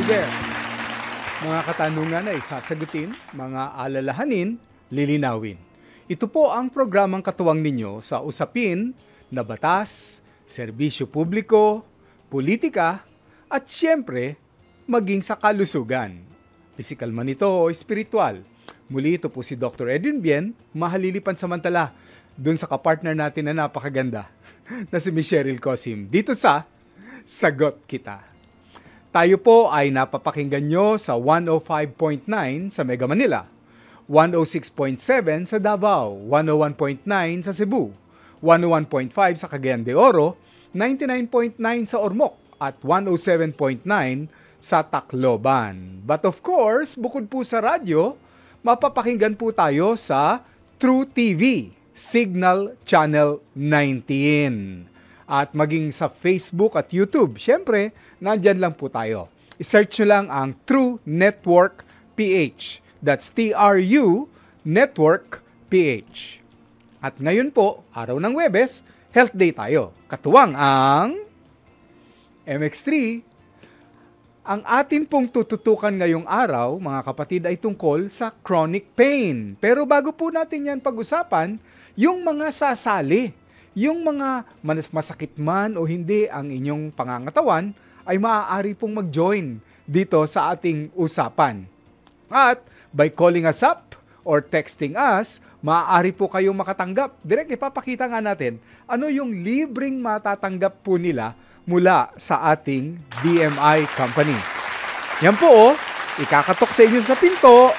there. Mga katanungan ay sasagutin, mga alalahanin, lilinawin. Ito po ang programang katuwang ninyo sa usapin na batas, serbisyo publiko, politika, at siyempre, maging sa kalusugan. Pisikal man ito o espiritual. Muli ito po si Dr. Edwin Bien, mahalilipan samantala dun sa kapartner natin na napakaganda na si Miss Cheryl Cosim dito sa Sagot Kita. Tayo po ay napapakinggan nyo sa 105.9 sa Mega Manila, 106.7 sa Davao, 101.9 sa Cebu, 101.5 sa Cagayan de Oro, 99.9 sa Ormoc, at 107.9 sa Tacloban. But of course, bukod po sa radyo, mapapakinggan po tayo sa True TV, Signal Channel 19. At maging sa Facebook at YouTube. Siyempre, nandyan lang po tayo. I-search nyo lang ang True Network PH. That's TRU Network PH. At ngayon po, araw ng Huwebes, Health Day tayo. Katuwang ang MX3. Ang atin pong tututukan ngayong araw, mga kapatid, ay tungkol sa chronic pain. Pero bago po natin yan pag-usapan, yung mga sasali, yung mga masakit man o hindi ang inyong pangangatawan, ay maaari pong mag-join dito sa ating usapan. At by calling us up or texting us, maaari po kayong makatanggap. Direct ipapakita nga natin ano yung libreng matatanggap po nila mula sa ating DMI company. Yan po, ikakatok sa inyo sa pinto,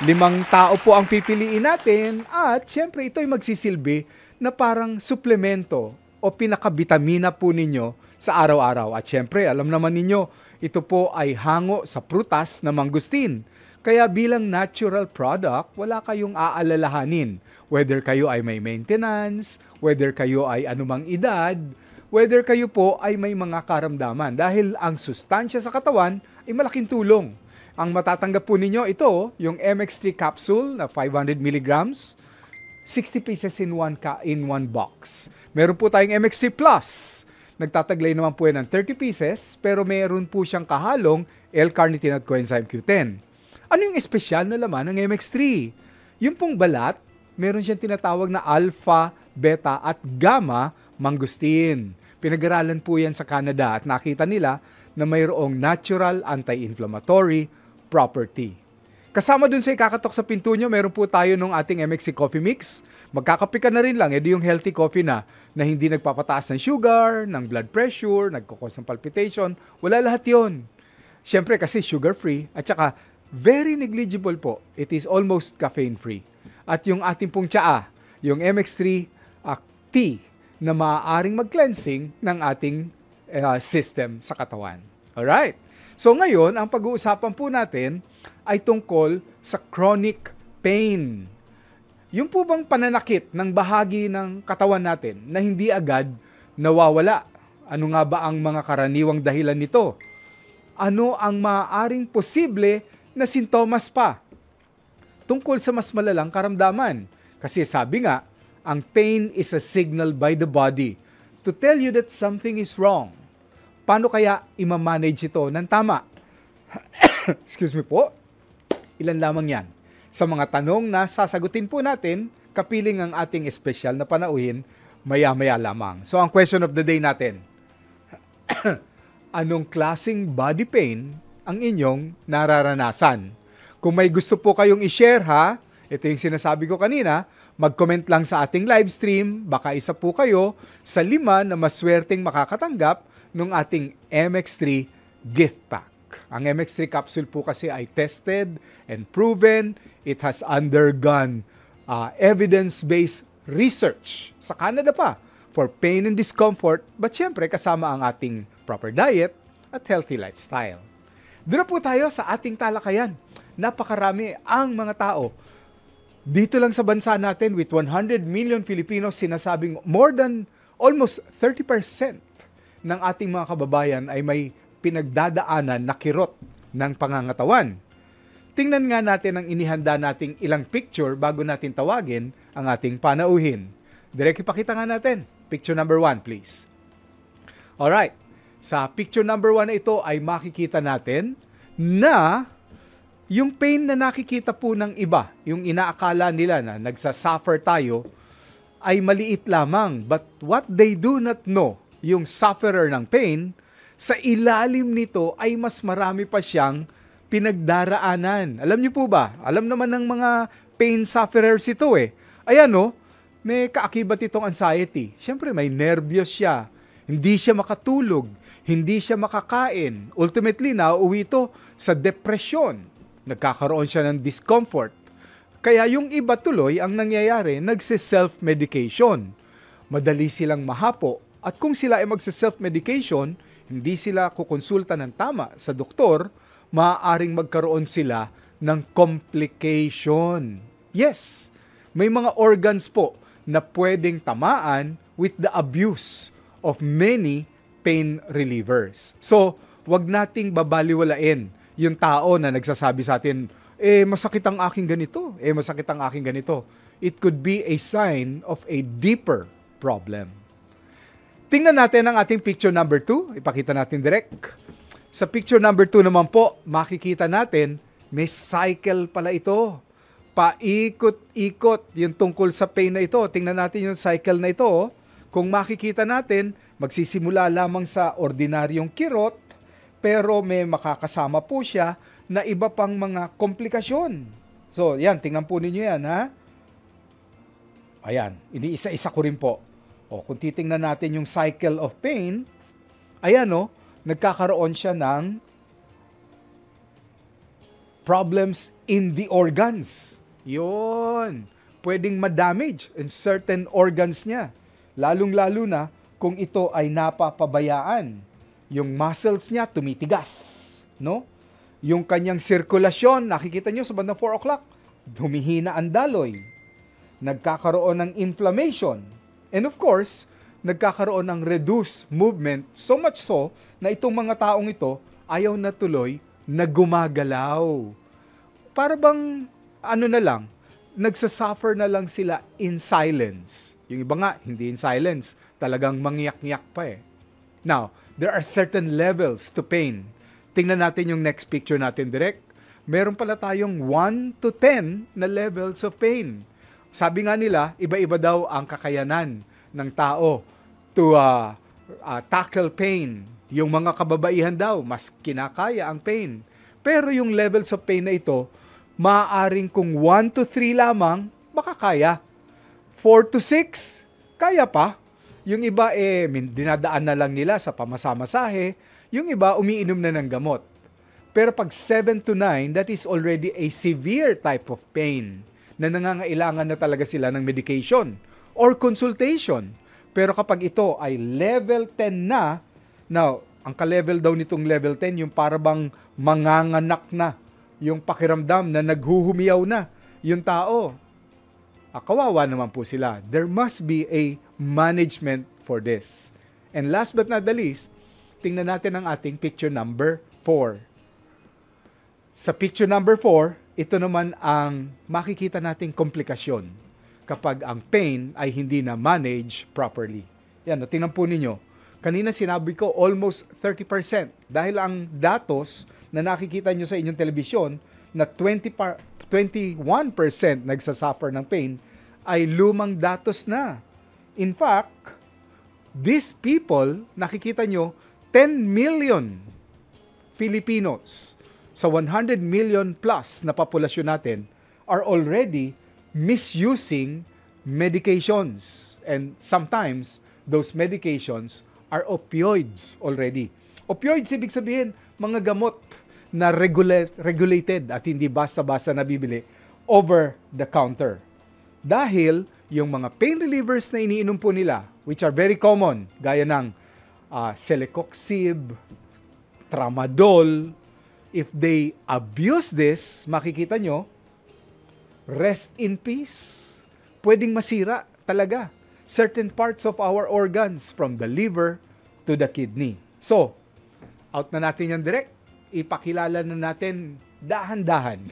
5 tao po ang pipiliin natin at syempre ito ay magsisilbi na parang suplemento o pinakabitamina po ninyo sa araw-araw. At syempre, alam naman ninyo, ito po ay hango sa prutas na mangustin. Kaya bilang natural product, wala kayong aalalahanin. Whether kayo ay may maintenance, whether kayo ay anumang edad, whether kayo po ay may mga karamdaman. Dahil ang sustansya sa katawan ay malaking tulong. Ang matatanggap po ninyo ito, yung MX3 capsule na 500 milligrams, 60 pieces in one box. Meron po tayong MX3 Plus. Nagtataglay naman po yan ng 30 pieces, pero meron po siyang kahalong L-carnitine at coenzyme Q10. Ano yung espesyal na laman ng MX3? Yung pong balat, meron siyang tinatawag na alpha, beta at gamma mangustin. Pinag-aralan po yan sa Canada at nakita nila na mayroong natural anti-inflammatory property. Kasama dun sa ikakatok sa pinto nyo, meron po tayo nung ating MX3 Coffee Mix. Magkakape ka na rin lang, edi yung healthy coffee na hindi nagpapataas ng sugar, ng blood pressure, nagkukos ng palpitation. Wala lahat yon. Siyempre kasi sugar-free at saka very negligible po. It is almost caffeine-free. At yung ating pong tsaa, yung MX3 tea na maaaring mag-cleansing ng ating system sa katawan. Alright? So ngayon, ang pag-uusapan po natin ay tungkol sa chronic pain. Yung po bang pananakit ng bahagi ng katawan natin na hindi agad nawawala? Ano nga ba ang mga karaniwang dahilan nito? Ano ang maaaring posible na sintomas pa tungkol sa mas malalang karamdaman? Kasi sabi nga, ang pain is a signal by the body to tell you that something is wrong. Paano kaya i-manage ito ng tama? Excuse me po. Ilan lamang yan. Sa mga tanong na sasagutin po natin, kapiling ang ating espesyal na panauhin, maya-maya lamang. So ang question of the day natin, anong klaseng body pain ang inyong nararanasan? Kung may gusto po kayong i-share ha, ito yung sinasabi ko kanina, mag-comment lang sa ating live stream, baka isa po kayo sa 5 na maswerteng makakatanggap ng ating MX3 gift pack. Ang MX3 capsule po kasi ay tested and proven. It has undergone evidence-based research sa Canada pa for pain and discomfort, but syempre kasama ang ating proper diet at healthy lifestyle. Doon na po tayo sa ating talakayan. Napakarami ang mga tao. Dito lang sa bansa natin with 100 million Filipinos, sinasabing more than almost 30% ng ating mga kababayan ay may pinagdadaanan na kirot ng pangangatawan. Tingnan nga natin ang inihanda nating ilang picture bago natin tawagin ang ating panauhin. Direct ipakita nga natin. Picture number 1, please. Alright. Sa picture number 1 na ito ay makikita natin na yung pain na nakikita po ng iba, yung inaakala nila na nagsasuffer tayo, ay maliit lamang. But what they do not know, yung sufferer ng pain, sa ilalim nito ay mas marami pa siyang pinagdaraanan. Alam niyo po ba? Alam naman ng mga pain sufferers ito eh. Ayan o, may kaakibat itong anxiety. Siyempre may nervyos siya. Hindi siya makatulog. Hindi siya makakain. Ultimately, nauuwi ito sa depresyon. Nagkakaroon siya ng discomfort. Kaya yung iba tuloy, ang nangyayari, nagsi-self-medication. Madali silang mahapo. At kung sila ay magsi-self-medication, hindi sila kukonsulta ng tama sa doktor, maaaring magkaroon sila ng complication. Yes, may mga organs po na pwedeng tamaan with the abuse of many pain relievers. So, wag nating babaliwalain yung tao na nagsasabi sa atin, masakit ang aking ganito, masakit ang aking ganito. It could be a sign of a deeper problem. Tingnan natin ang ating picture number 2. Ipakita natin direct. Sa picture number 2 naman po, makikita natin, may cycle pala ito. Paikot-ikot yung tungkol sa pain na ito. Tingnan natin yung cycle na ito. Kung makikita natin, magsisimula lamang sa ordinaryong kirot, pero may makakasama po siya na iba pang mga komplikasyon. So, yan, tingnan po ninyo yan, ha? Ayan, iniisa-isa ko rin po. O, kung titingnan natin yung cycle of pain, ayan, nagkakaroon siya ng problems in the organs. Yun. Pwedeng ma-damage in certain organs niya. Lalong-lalo na kung ito ay napapabayaan. Yung muscles niya tumitigas, no? Yung kanyang sirkulasyon, nakikita nyo sa bandang 4 o'clock, humihina ang daloy. Nagkakaroon ng inflammation. And of course, nagkakaroon ng reduced movement, so much so na itong mga taong ito ayaw na tuloy na gumagalaw. Para bang, nagsasuffer na lang sila in silence. Yung iba nga, hindi in silence, talagang mangyak-ngyak pa eh. Now, there are certain levels to pain. Tingnan natin yung next picture natin direct. Meron pala tayong 1 to 10 na levels of pain. Sabi nga nila, iba-iba daw ang kakayanan ng tao to tackle pain. Yung mga kababaihan daw, mas kinakaya ang pain. Pero yung levels of pain na ito, maaaring kung 1 to 3 lamang, baka kaya. 4 to 6, kaya pa. Yung iba dinadaan na lang nila sa pamasamasahe. Yung iba umiinom na ng gamot. Pero pag 7 to 9, that is already a severe type of pain na nangangailangan na talaga sila ng medication or consultation. Pero kapag ito ay level 10 na, now, ang ka-level daw nitong level 10, yung parabang manganganak na, yung pakiramdam na naghuhumiyaw na yung tao. Kawawa naman po sila. There must be a management for this. And last but not the least, tingnan natin ang ating picture number 4. Sa picture number 4, ito naman ang makikita nating komplikasyon kapag ang pain ay hindi na manage properly. Yan, tingnan po ninyo. Kanina sinabi ko almost 30% dahil ang datos na nakikita nyo sa inyong telebisyon na 21% nagsasuffer ng pain ay lumang datos na. In fact, these people, nakikita nyo, 10 million Filipinos sa 100 million plus na populasyon natin are already misusing medications. And sometimes, those medications are opioids already. Opioids, ibig sabihin, mga gamot na regulated at hindi basta-basta nabibili over the counter. Dahil yung mga pain relievers na iniinom po nila, which are very common, gaya ng celecoxib, tramadol, if they abuse this, makikita nyo, rest in peace. Pwedeng masira talaga certain parts of our organs from the liver to the kidney. So, out na natin yan direct. Ipakilala na natin dahan-dahan.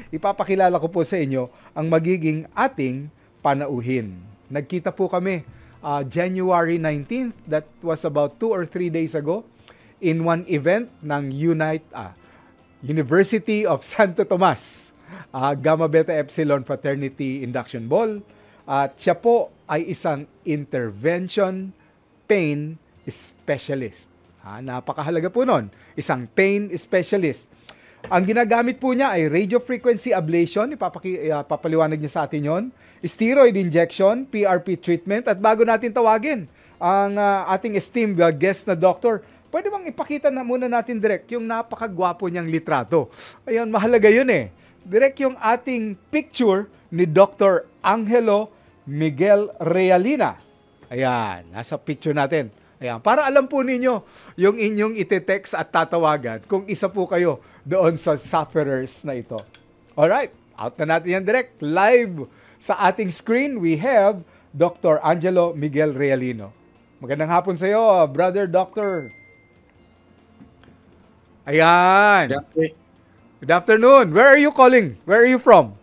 Ipapakilala ko po sa inyo ang magiging ating panauhin. Nagkita po kami January 19th, that was about 2 or 3 days ago, in one event ng University of Santo Tomas, Gamma Beta Epsilon Fraternity Induction Ball. At siya po ay isang intervention pain specialist. Napakahalaga po nun. Isang pain specialist. Ang ginagamit po niya ay radio frequency ablation. Papaliwanag niya sa atin yon. Steroid injection, PRP treatment. At bago natin tawagin ang ating esteemed guest na doctor, pwede bang ipakita na muna natin direct yung napakagwapo niyang litrato. Ayun, mahalaga yun eh. Direct yung ating picture ni Dr. Angelo Miguel Realina. Ayan, nasa picture natin. Ayan, para alam po ninyo yung inyong ite-text at tatawagan kung isa po kayo doon sa sufferers na ito. Alright, out na natin yan direct. Live sa ating screen, we have Dr. Angelo Miguel Realino. Magandang hapon sa iyo, brother doctor. Ayan. Good afternoon. Where are you calling? Where are you from?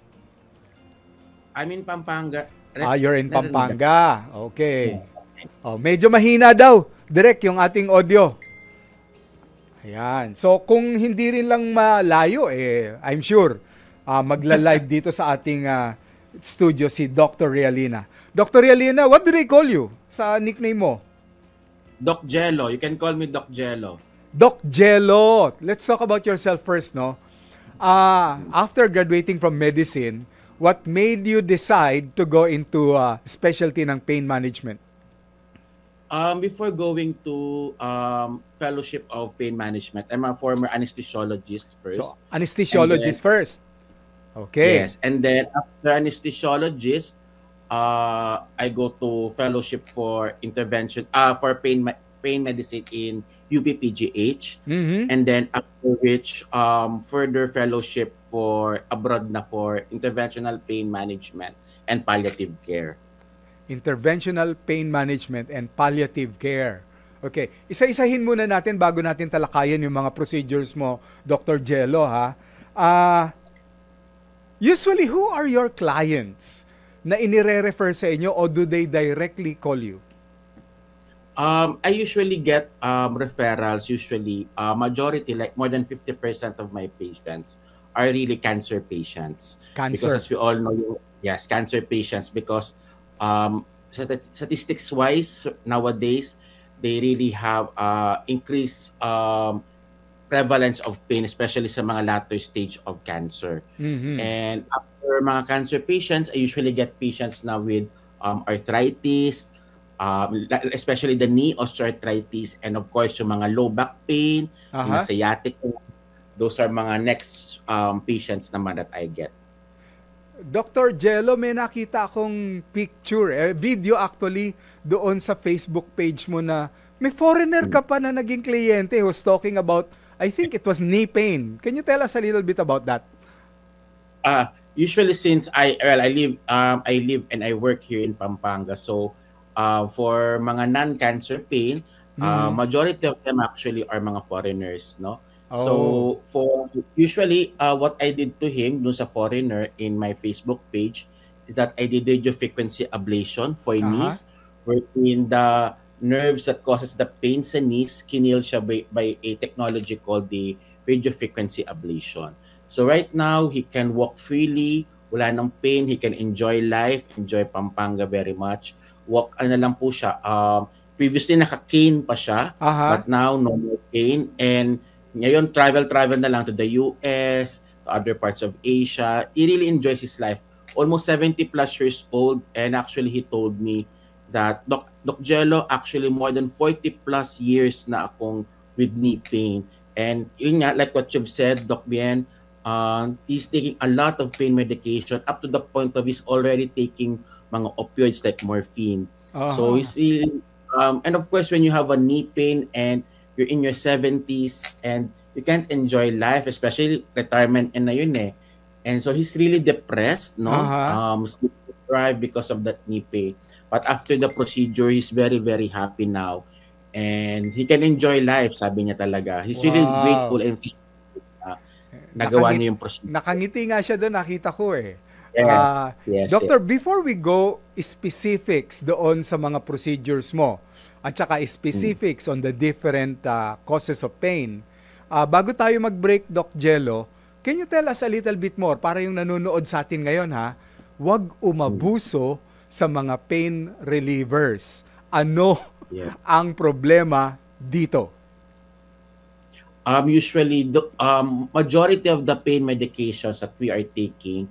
I'm in Pampanga. You're in Pampanga. Okay. Medyo mahina daw. Direct yung ating audio. Ayan. So, kung hindi rin lang malayo, I'm sure magla-live dito sa ating studio si Dr. Realina. Dr. Realina, what do they call you sa nickname mo? Doc Jello. You can call me Doc Jello. Doc Jello. Let's talk about yourself first, no? After graduating from medicine, what made you decide to go into specialty ng pain management? Before going to Fellowship of Pain Management, I'm a former anesthesiologist first. So, anesthesiologist first. Okay. Yes, and then after anesthesiologist, I go to Fellowship for Intervention, for pain medicine in UPPGH, and then after which further fellowship for abroad na for interventional pain management and palliative care. Interventional pain management and palliative care. Okay, isa-isahin muna natin bago natin talakayan yung mga procedures mo, Dr. Jello, ha? Usually, who are your clients na inire-refer sa inyo o do they directly call you? I usually get referrals. Usually, majority, like more than 50% of my patients are really cancer patients. Cancer. Because as we all know, yes, cancer patients, because statistics-wise, nowadays, they really have increased prevalence of pain, especially sa mga latter stage of cancer. And after mga cancer patients, I usually get patients now with arthritis, especially the knee osteoarthritis, and of course, yung mga low back pain, yung sciatic. Those are mga next patients naman that I get. Dr. Jello, may nakita akong picture, video actually, doon sa Facebook page mo na may foreigner ka pa na naging kliyente who was talking about, I think it was knee pain. Can you tell us a little bit about that? Usually since I live and I work here in Pampanga, so for mga non-cancer pain, majority of them actually are mga foreigners, no? So for usually what I did to him dun sa foreigner in my Facebook page is that I did radio frequency ablation for knees, wherein the nerves that causes the pain sa knees kinil siya by a technology called the radio frequency ablation. So right now he can walk freely, wala nang pain, he can enjoy life, enjoy Pampanga very much. Walk ano lang po siya. Previously naka-cane pa siya, but now no more cane, and ngayon, travel na lang to the US, to other parts of Asia. He really enjoys his life. Almost 70 plus years old, and actually he told me that, Doc Jello, actually more than 40 plus years na akong with knee pain. And yun nga, like what you've said, Doc Bien, he's taking a lot of pain medication up to the point of he's already taking mga opioids like morphine. So he's and of course, when you have a knee pain and you're in your 70s and you can't enjoy life, especially retirement na yun eh. And so he's really depressed, no? Sleep deprived because of that knee pain. But after the procedure, he's very, very happy now. And he can enjoy life, sabi niya talaga. He's really grateful and nagawa niya yung procedure. Nakangiti nga siya doon, nakita ko eh. Yes, Doctor, before we go specifics doon sa mga procedures mo, at saka specifics on the different causes of pain, Bago tayo mag-break, Doc Jello, can you tell us a little bit more para yung nanonood sa atin ngayon, ha? Huwag umabuso sa mga pain relievers. Ano ang problema dito? Usually, the majority of the pain medications that we are taking,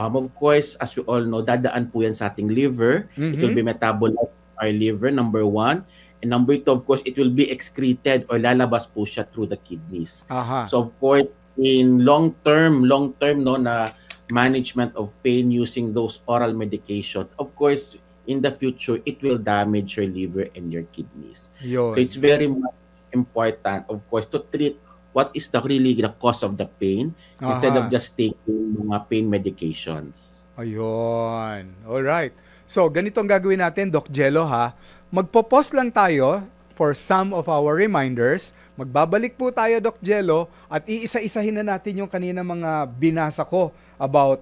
of course, as we all know, dadaan po yan sa ating liver. It will be metabolized in our liver, number 1. And number 2, of course, it will be excreted or lalabas po siya through the kidneys. So, of course, in long-term no, na management of pain using those oral medications, of course, in the future, it will damage your liver and your kidneys. Yun. So, it's very much important, of course, to treat what is really the cause of the pain instead of just taking mga pain medications. Ayun. Alright. So, ganito ang gagawin natin, Doc Jello, ha? Magpo-pause lang tayo for some of our reminders. Magbabalik po tayo, Doc Jello, at iisa-isahin na natin yung kanina mga binasa ko about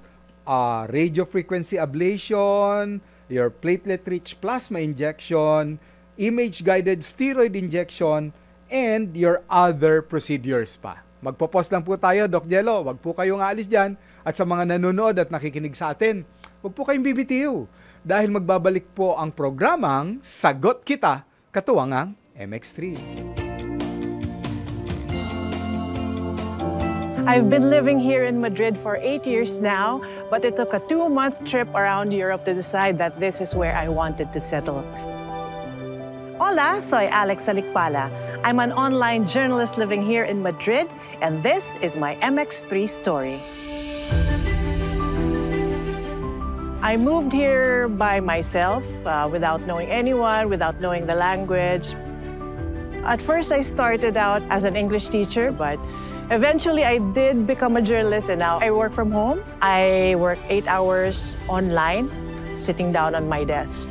radiofrequency ablation, your platelet-rich plasma injection, image-guided steroid injection, and your other procedures pa. Magpo-pause lang po tayo, Doc Jello. Wag po kayong aalis dyan. At sa mga nanonood at nakikinig sa atin, wag po kayong bibitiw. Dahil magbabalik po ang programang Sagot Kita, katuwangang MX3. I've been living here in Madrid for 8 years now, but it took a 2-month trip around Europe to decide that this is where I wanted to settle. Hola, soy Alex Salikpala. I'm an online journalist living here in Madrid, and this is my MX3 story. I moved here by myself, without knowing anyone, without knowing the language. At first, I started out as an English teacher, but eventually I did become a journalist, and now I work from home. I work 8 hours online, sitting down on my desk.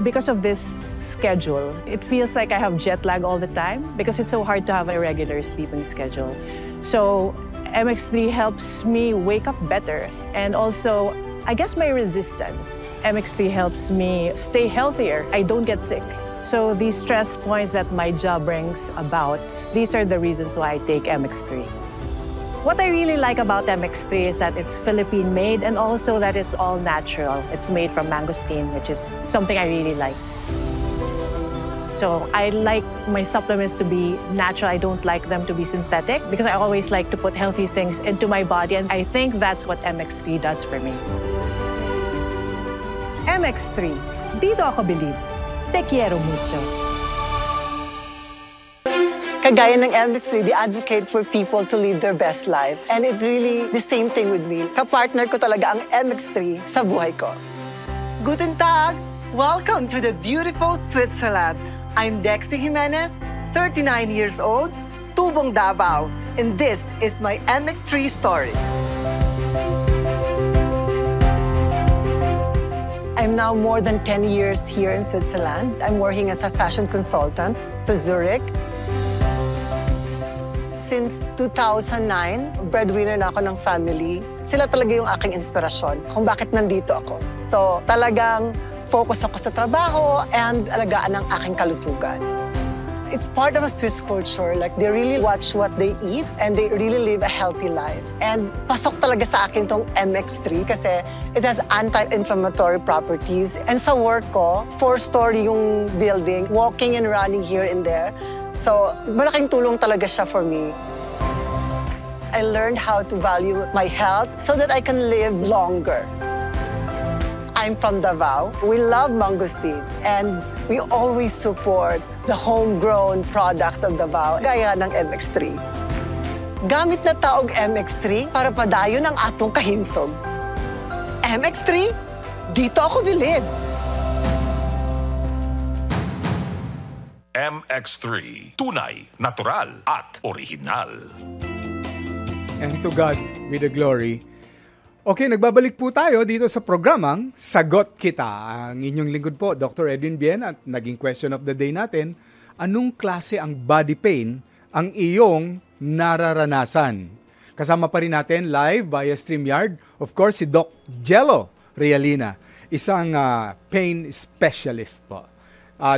Because of this schedule, it feels like I have jet lag all the time because it's so hard to have a regular sleeping schedule. So MX3 helps me wake up better, and also, I guess, my resistance. MX3 helps me stay healthier. I don't get sick. So these stress points that my job brings about, these are the reasons why I take MX3. What I really like about MX3 is that it's Philippine-made and also that it's all natural. It's made from mangosteen, which is something I really like. So I like my supplements to be natural. I don't like them to be synthetic because I always like to put healthy things into my body, and I think that's what MX3 does for me. MX3, dito ako believe. Te quiero mucho. Kagaya ng MX3, they advocate for people to live their best life. And it's really the same thing with me. Kapartner ko talaga ang MX3 sa buhay ko. Guten Tag! Welcome to the beautiful Switzerland. I'm Dexy Jimenez, 39 years old, Tubong Davao, and this is my MX3 story. I'm now more than 10 years here in Switzerland. I'm working as a fashion consultant sa Zurich. Since 2009, breadwinner na ako ng family. Sila talaga yung aking inspirasyon kung bakit nandito ako. So talagang focus ako sa trabaho and alagaan ang aking kalusugan. It's part of a Swiss culture. Like, they really watch what they eat and they really live a healthy life. And pasok talaga sa akin tong MX3 kasi it has anti-inflammatory properties. And sa work ko, 4-story yung building, walking and running here and there. So, malaking tulong talaga siya for me. I learned how to value my health so that I can live longer. I'm from Davao. We love mangosteen and we always support the homegrown products of Davao, gaya ng MX3. Gamit na taog MX3 para padayon ang atong kahimsog. MX3, dito ako bilid. MX3, tunay, natural at original. And to God be the glory. Okay, nagbabalik po tayo dito sa programang Sagot Kita. Ang inyong lingkod po, Dr. Edwin Bien, at naging question of the day natin, anong klase ang body pain ang iyong nararanasan? Kasama pa rin natin live via StreamYard, of course, si Doc Jello Realina, isang pain specialist po.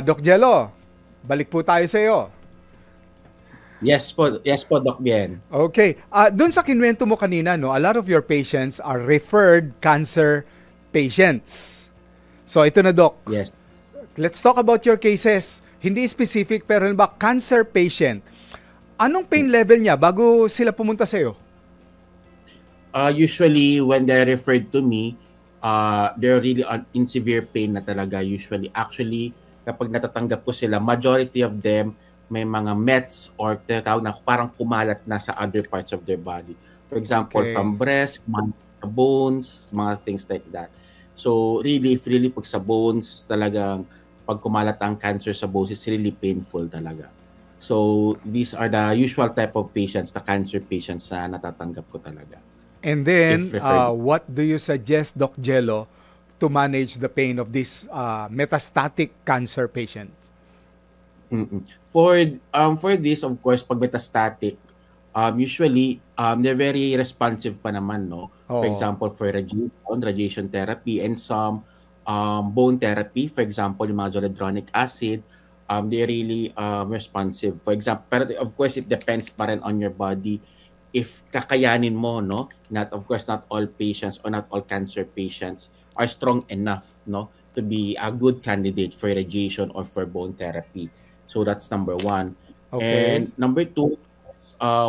Doc Jello, balik po tayo sa iyo. Yes po, Doc Bien. Okay. Doon sa kinwento mo kanina, no, a lot of your patients are referred cancer patients. So ito na, Doc. Yes. Let's talk about your cases. Hindi specific, pero ba cancer patient. Anong pain level niya bago sila pumunta sa'yo? Usually, when they're referred to me, they're really in severe pain na talaga usually. Actually, kapag natatanggap ko sila, majority of them may mga mets or tinatawag na parang kumalat na sa other parts of their body. For example, from breast, mga bones, mga things like that. So really, if really pag sa bones, talagang pag kumalat ang cancer sa bones, it's really painful talaga. So these are the usual type of patients, the cancer patients na natatanggap ko talaga. And then, what do you suggest, Doc Jello, to manage the pain of these metastatic cancer patients? For this, of course, pag metastatic, usually they're very responsive pa naman, no? For example, for radiation therapy and some bone therapy, for example, yung mga zoledronic acid, they're really responsive. For example, pero of course it depends pa rin on your body if kakayanin mo, no? Not all patients or not all cancer patients are strong enough, no, to be a good candidate for radiation or for bone therapy. So that's number one. Okay. And number two,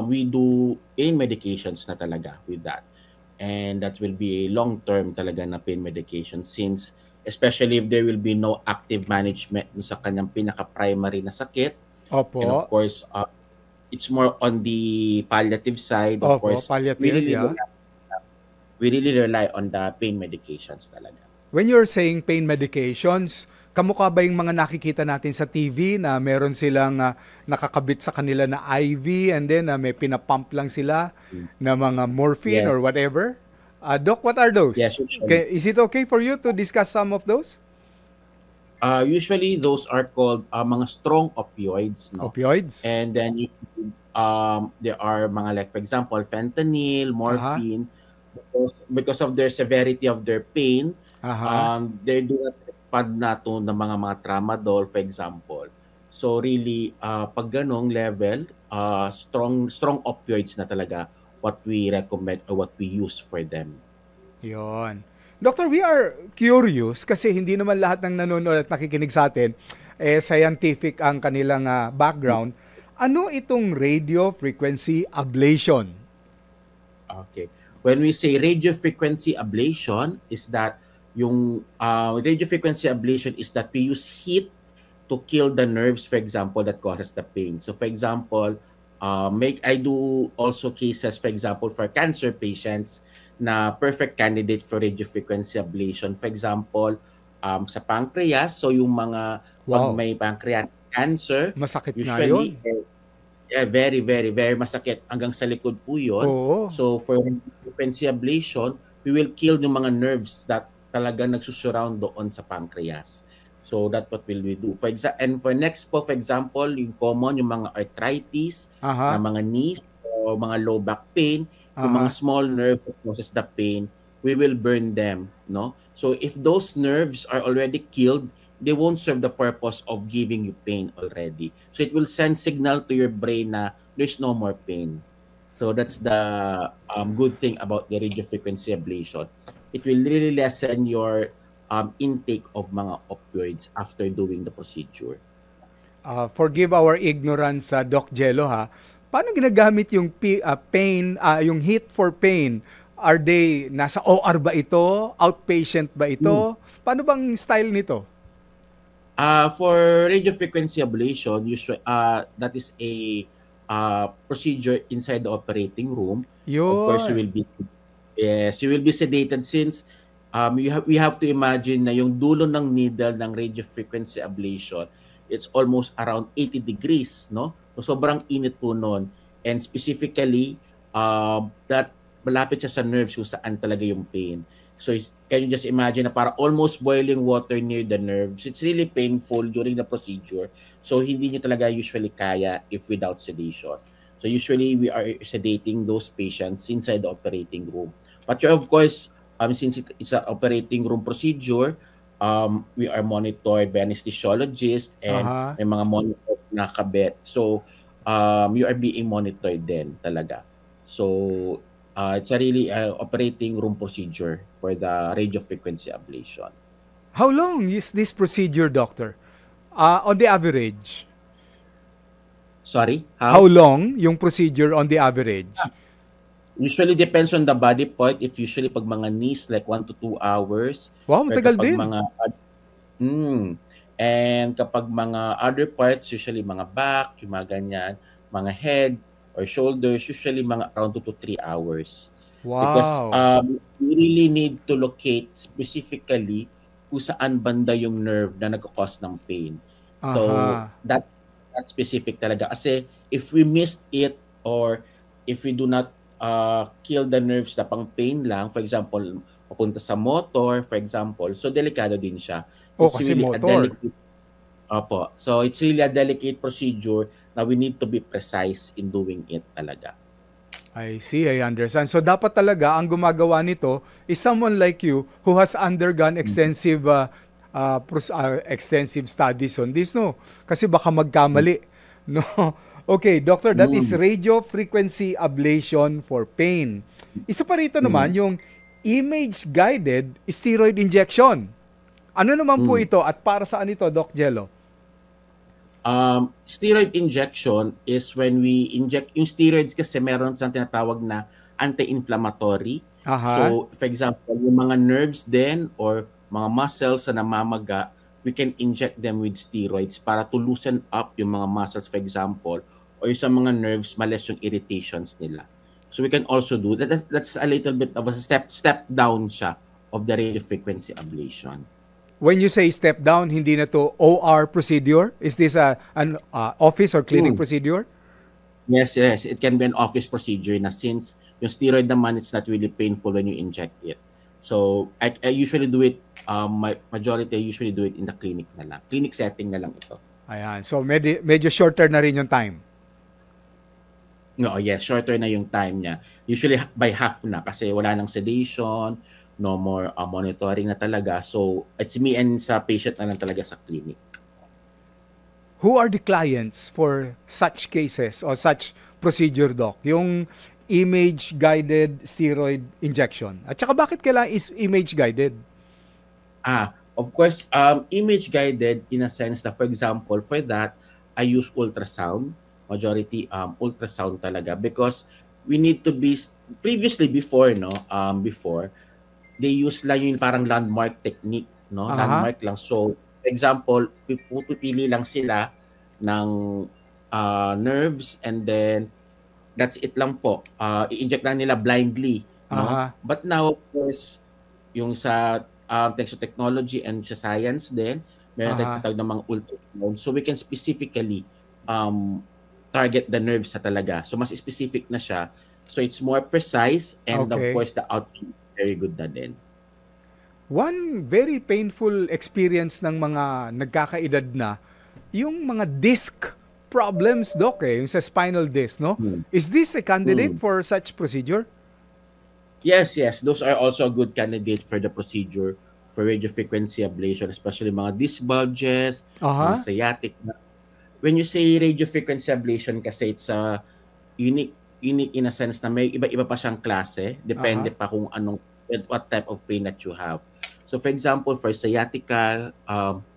we do pain medications na talaga with that. And that will be a long-term talaga na pain medication since especially if there will be no active management sa kanyang pinaka-primary na sakit. Opo. And of course, it's more on the palliative side. Of course, palliative, we really rely on the pain medications talaga. When you're saying pain medications, kamukha ba yung mga nakikita natin sa TV na meron silang nakakabit sa kanila na IV and then may pinapump lang sila na mga morphine or whatever? Doc, what are those? Yes, is it okay for you to discuss some of those? Usually, those are called mga strong opioids. No? Opioids? And then there are mga like, for example, fentanyl, morphine. Because of their severity of their pain, they do not respond na to ng mga tramadol, for example. So really, pag ganong level, strong opioids na talaga what we recommend or what we use for them. Yon. Doctor, we are curious kasi hindi naman lahat ng nanonood at nakikinig sa atin scientific ang kanilang background. Ano itong radio frequency ablation? Okay. When we say radio frequency ablation, is that yung radio frequency ablation is that we use heat to kill the nerves, for example, that causes the pain. So, for example, I do also cases, for example, for cancer patients na perfect candidate for radio frequency ablation. For example, sa pancreas, so yung mga pag may pancreatic cancer, masakit usually, na yun. Very, very, very masakit hanggang sa likod po yun. So, for frequency ablation, we will kill yung mga nerves that talaga nagsusurround doon sa pancreas. So that's what will we do. And for next po, for example, yung common, yung mga arthritis, na mga knees, o mga low back pain, yung mga small nerve that causes the pain, we will burn them. No? So if those nerves are already killed, they won't serve the purpose of giving you pain already. So it will send signal to your brain na there's no more pain. So that's the good thing about the radiofrequency ablation. It will really lessen your intake of mga opioids after doing the procedure. Forgive our ignorance, Doc Jello, ha. Paano ginagamit yung pain, yung heat for pain? Are they nasa OR ba ito? Outpatient ba ito? Paano bang style nito? For radiofrequency ablation, usually that is a procedure inside the operating room. Of course, you will be sedated since we have to imagine na yung dulo ng needle ng radiofrequency ablation, it's almost around 80 degrees, no? So sobrang init po nun. And specifically, that malapit siya sa nerves kung saan talaga yung pain. So can you just imagine na para almost boiling water near the nerves? It's really painful during the procedure. So hindi niyo talaga usually kaya if without sedation. So usually we are sedating those patients inside the operating room. But of course, since it's an operating room procedure, we are monitored by anesthesiologist and may mga monitor na kabit. So you are being monitored din talaga. So, it's a really operating room procedure for the radiofrequency ablation. How long is this procedure, doctor? On the average? Sorry? How long yung procedure on the average? Usually depends on the body part. If usually pag mga knees, like 1 to 2 hours. Wow, matagal din. And kapag mga other parts, usually mga back, yung mga ganyan, mga head or shoulders, usually mga around 2 to 3 hours. Wow. Because we really need to locate specifically kung saan banda yung nerve na nagkakos ng pain. So, that's specific talaga. Kasi if we missed it or if we do not kill the nerves na pang pain lang, for example, papunta sa motor, for example, so delikado din siya. It's kasi really motor. So it's really a delicate procedure na we need to be precise in doing it talaga. I see, I understand. So dapat talaga ang gumagawa nito is someone like you who has undergone extensive extensive studies on this, no? Kasi baka magkamali, no? Okay, doctor, that is radio frequency ablation for pain. Isa pa rito naman yung image-guided steroid injection. Ano naman po ito at para saan ito, Doc Jello? Steroid injection is when we inject yung steroids kasi meron siyang tinatawag na anti-inflammatory. So, for example, yung mga nerves din or mga muscles na namamaga, we can inject them with steroids para to loosen up yung mga muscles, for example, or sa mga nerves, malas yung irritations nila. So we can also do that. That's a little bit of a step down siya of the radiofrequency ablation. When you say step down, hindi na to OR procedure? Is this an office or clinic procedure? Yes. It can be an office procedure na since yung steroid naman, it's not really painful when you inject it. So I usually do it, majority I usually do it in the clinic na lang. Clinic setting na lang ito. Ayan. So medyo shorter na rin yung time. No, yes, shorter na yung time niya. Usually by half na kasi wala nang sedation, no more monitoring na talaga. So it's me and sa patient na lang talaga sa clinic. Who are the clients for such cases or such procedure, Doc? Yung image-guided steroid injection. At saka bakit kailangan is image-guided? Of course, image-guided in a sense na, for example, for that, I use ultrasound. Majority ultrasound talaga because we need to be before they use lang yung parang landmark technique, no? Landmark lang. So for example, pupili lang sila ng nerves and then that's it lang po. I-inject lang nila blindly, no? But now of course yung sa technology and sa science din meron tayong ng mga ultrasound so we can specifically target the nerves sa talaga. So, mas specific na siya. So, it's more precise and of course, the outcome is very good na din. One very painful experience ng mga nagkakaedad na, yung mga disc problems, Doc, yung sa spinal disc, no? Is this a candidate for such procedure? Yes. Those are also a good candidate for the procedure for radiofrequency ablation, especially mga disc bulges, mga sciatic na. When you say radiofrequency ablation kasi it's unique in a sense na may iba-iba pa siyang klase. Depende pa kung what type of pain that you have. So for example, for sciatica,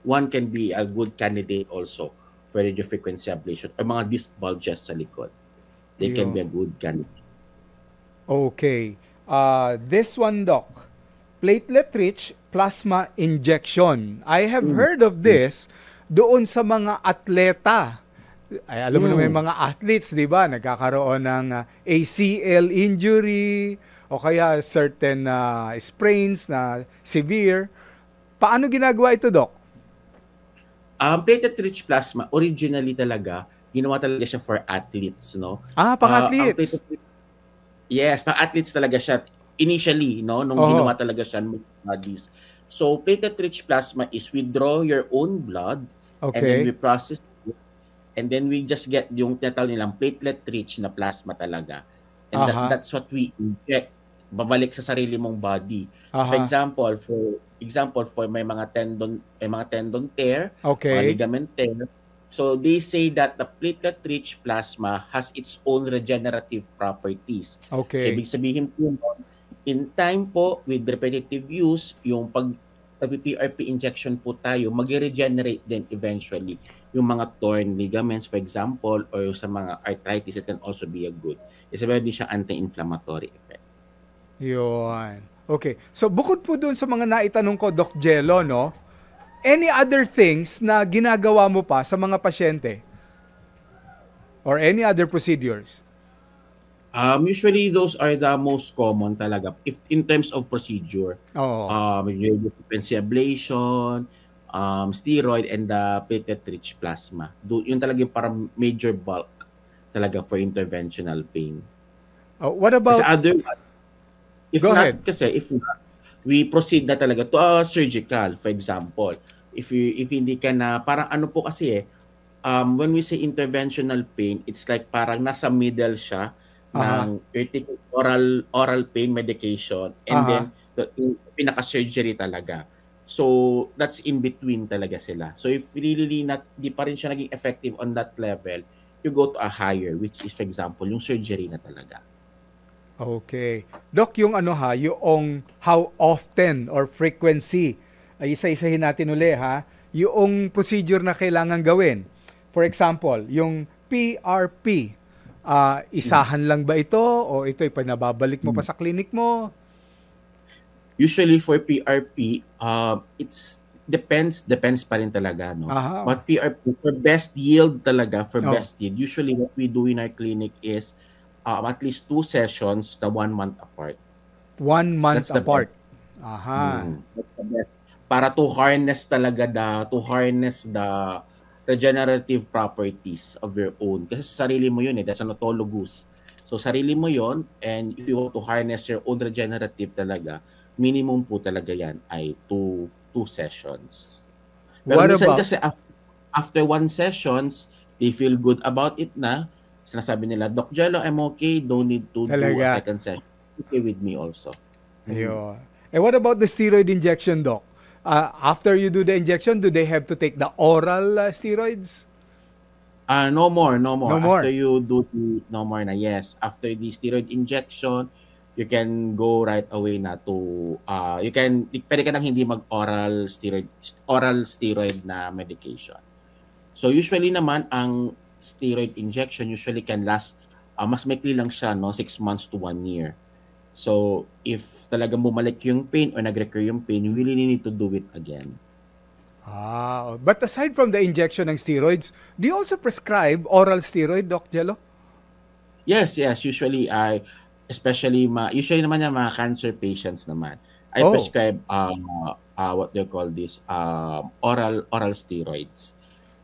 one can be a good candidate also for radiofrequency ablation or mga disc bulges sa likod. They can be a good candidate. Okay. This one, Doc. Platelet-rich plasma injection. I have heard of this doon sa mga atleta. Ay, alam mo na may mga athletes, di ba? Nagkakaroon ng ACL injury o kaya certain sprains na severe. Paano ginagawa ito, Doc? Platelet-rich plasma, originally talaga, ginawa talaga siya for athletes, no? Pang-athletes. Yes, pang-athletes talaga siya. Initially, no? Nung ginawa talaga siya ng bodies. So, platelet-rich plasma is we draw your own blood and then we process it. And then we just get yung tinatawag nilang platelet-rich na plasma talaga. And that's what we inject. Babalik sa sarili mong body. For example, for may mga tendon tear, mga ligament tear, So they say that the platelet-rich plasma has its own regenerative properties. So Okay. ibig sabihin po, in time po, with repetitive use, yung pag PRP injection po tayo, mag-regenerate din eventually yung mga torn ligaments, for example, or sa mga arthritis, it can also be a good. Kasi meron siya anti-inflammatory effect. Yun. Okay. So, bukod po dun sa mga naitanong ko, Doc Jello, no? Any other things na ginagawa mo pa sa mga pasyente? Or any other procedures? Usually, those are the most common talaga. If in terms of procedure, Oo. frequency ablation, steroid, and the platelet-rich plasma. Yun talaga yung parang major bulk talaga for interventional pain. What about... Kasi other, if Go not, ahead. kasi if not, we proceed na talaga to surgical, for example. If hindi ka na, parang ano po kasi when we say interventional pain, it's like parang nasa middle siya ng oral pain medication and then yung pinaka-surgery talaga. So, that's in between talaga sila. So, if really di pa rin siya naging effective on that level, you go to a higher, which is, for example, yung surgery na talaga. Okay. Doc, yung yung how often or frequency, ay isa-isahin natin uli yung procedure na kailangan gawin. For example, yung PRP, isahan lang ba ito o ito'y panababalik mo pa sa clinic mo? Usually for PRP, it's depends pa rin talaga, no? But PRP, for best yield talaga, usually what we do in our clinic is at least 2 sessions, 1 month apart. 1 month That's the apart. best. That's the best. Para to harness the regenerative properties of your own. Kasi sarili mo yun that's an autologous. So sarili mo yun, and if you want to harness your own regenerative talaga, minimum po talaga yan ay 2 sessions. Pero minsan kasi after 1 sessions, they feel good about it na. Sinasabi nila, Doc Jello, I'm okay. Don't need to do a second session. Okay with me also. Ayun. And what about the steroid injection, Doc? After you do the injection, do they have to take the oral steroids? No more. After you do no more na, yes. After the steroid injection, you can go right away na to, pwede ka nang hindi mag-oral steroid na medication. So usually naman, ang steroid injection usually can last, mas maikli lang siya, 6 months to 1 year. So, if talagang bumalik yung pain or nag-recur yung pain, you really need to do it again. But aside from the injection ng steroids, do you also prescribe oral steroid, Doc Jello? Yes. Usually, usually naman yung mga cancer patients naman. I prescribe, what do you call this, oral steroids.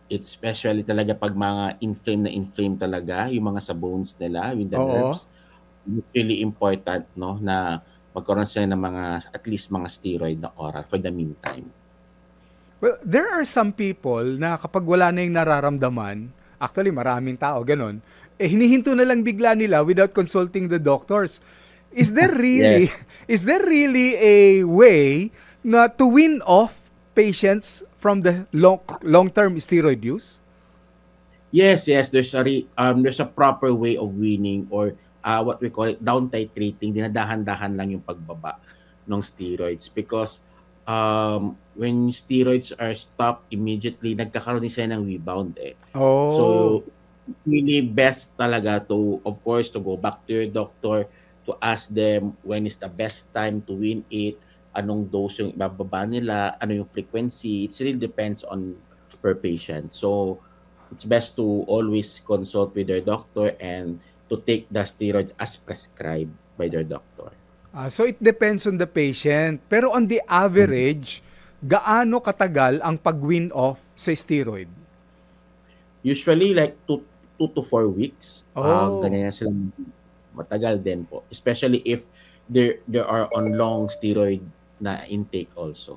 It's especially talaga pag mga inflame talaga, yung mga sa bones nila, with the nerves. It's really important, no, na magkaroon sila ng at least mga steroid na oral for the meantime. Well, there are some people na kapag wala na yung nararamdaman, actually maraming tao ganun, hinihinto na lang bigla nila without consulting the doctors. Is there really a way na to wean off patients from the long-term steroid use? Yes. There's a proper way of weaning, or what we call it down titrating. Dinadahan-dahan lang yung pagbaba ng steroids, because when steroids are stopped immediately, nagkakaroon din sila ng rebound So really best talaga to, of course, to go back to your doctor to ask them when is the best time to wean it, anong dose yung ibababa nila, ano yung frequency. It really depends on per patient. So, it's best to always consult with your doctor and to take the steroids as prescribed by their doctor. So, it depends on the patient. Pero on the average, gaano katagal ang pag-wean off sa steroid? Usually, like 2 to 4 weeks. Ganyan sila. Matagal din po. Especially if they are on long steroid na intake also.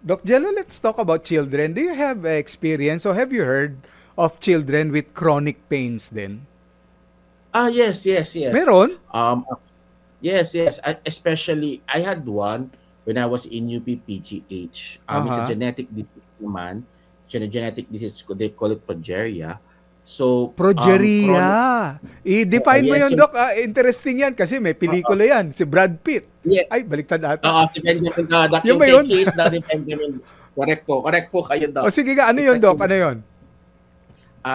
Doc Jello, let's talk about children. Do you have experience or have you heard of children with chronic pains then? Yes. Meron? Yes. Especially, I had one when I was in UP PGH. It's a genetic disease naman. genetic disease, they call it progeria. So, Progeria. I-define mo yes, yun, Doc. Interesting yan kasi may pelikula yan. Si Brad Pitt. Yeah. Ay, baliktad ata. Si Benjamin Doc. Yung ba yun? Case na ni Benjamin. Correct po kayo, Doc. O sige nga, ano yun, Doc? Ano yun?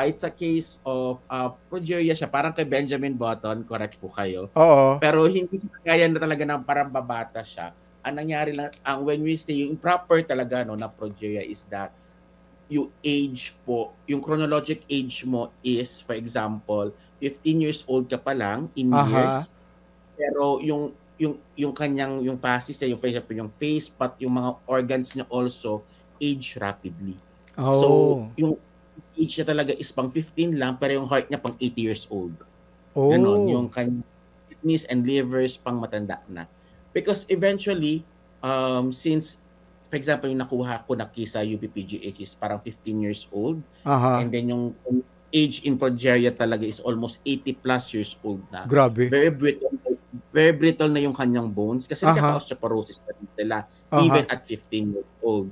It's a case of progeria siya. Parang kay Benjamin Button, correct po kayo. Oo. Pero hindi siya kaya na talaga ng parang babata siya. Ang nangyari lang, when we say, yung proper talaga no, na progeria is that yung age po, yung chronologic age mo is, for example, 15 years old ka pa lang in years. Pero yung kanyang, yung faces niya, yung face, but yung mga organs niya also age rapidly. Oh. So, yung age niya talaga is pang 15 lang, pero yung heart niya pang 80 years old. Oh. Ganon, yung kanyang kidneys and livers pang matanda na. Because eventually, since, for example, yung nakuha ko na case sa UPPGH is parang 15 years old. And then yung age in progeria talaga is almost 80 plus years old na. Grabe. Very brittle na yung kanyang bones kasi nagkaka-osteoporosis na rin sila even at 15 years old.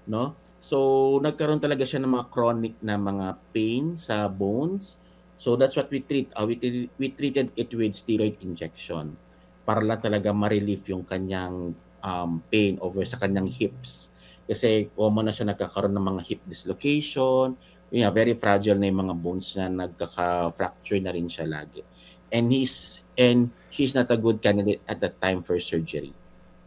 No? So, nagkaroon talaga siya ng mga chronic na mga pain sa bones. So, that's what we treat. We treated it with steroid injection para lang talaga ma-relieve yung kanyang pain over sa kanyang hips. Kasi common na siya nagkakaroon ng mga hip dislocation, very fragile na yung mga bones na nagkaka-fracture na rin siya lagi. And she's not a good candidate at that time for surgery.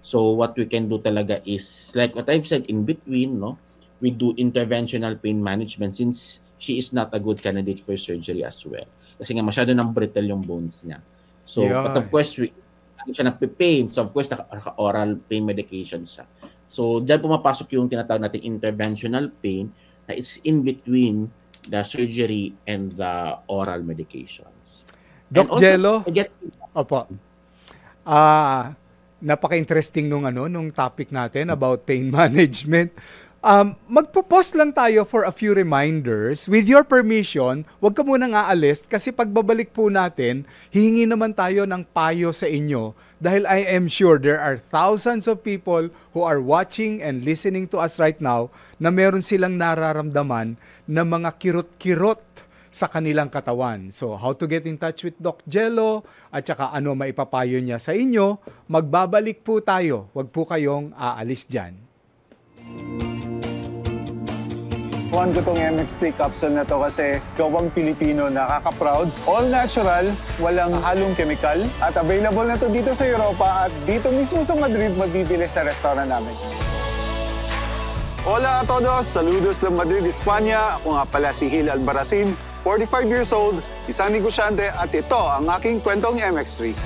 So what we can do talaga is, like what I've said, in between, no, we do interventional pain management since she is not a good candidate for surgery as well. Kasi nga masyado nang brittle yung bones niya. So, but of course, siya nagpe-pain. So, of course, naka-oral pain medication siya. So, dyan pumapasok yung tinatawag natin interventional pain na it's in between the surgery and the oral medications. Doc Jello? Opo. Napaka-interesting nung topic natin about pain management. Magpo-pause lang tayo for a few reminders. With your permission, huwag ka munang aalis kasi pagbabalik po natin, hihingi naman tayo ng payo sa inyo dahil I am sure there are thousands of people who are watching and listening to us right now na meron silang nararamdaman na mga kirot-kirot sa kanilang katawan. So, how to get in touch with Doc Jello at saka ano maipapayo niya sa inyo, magbabalik po tayo. Huwag po kayong aalis dyan. Kuhan ko tong MX3 capsule na to kasi gawang Pilipino, nakaka-proud. All natural, walang halong chemical at available na to dito sa Europa at dito mismo sa Madrid mabibili sa restaurant namin. Hola a todos! Saludos ng Madrid, Espanya. Ako nga pala si Gil Albarracin, 45 years old, isang negosyante at ito ang aking kwentong MX3.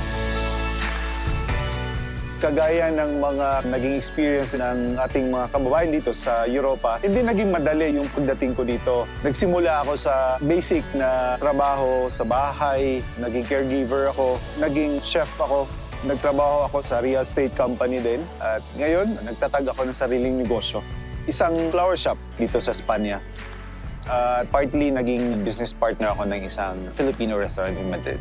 Kagaya ng mga naging experience ng ating mga kababayan dito sa Europa, hindi naging madali yung pagdating ko dito. Nagsimula ako sa basic na trabaho sa bahay, naging caregiver ako, naging chef ako, nagtrabaho ako sa real estate company din. At ngayon, nagtatag ako ng sariling negosyo. Isang flower shop dito sa Espanya. Partly naging business partner ako ng isang Filipino restaurant in Madrid.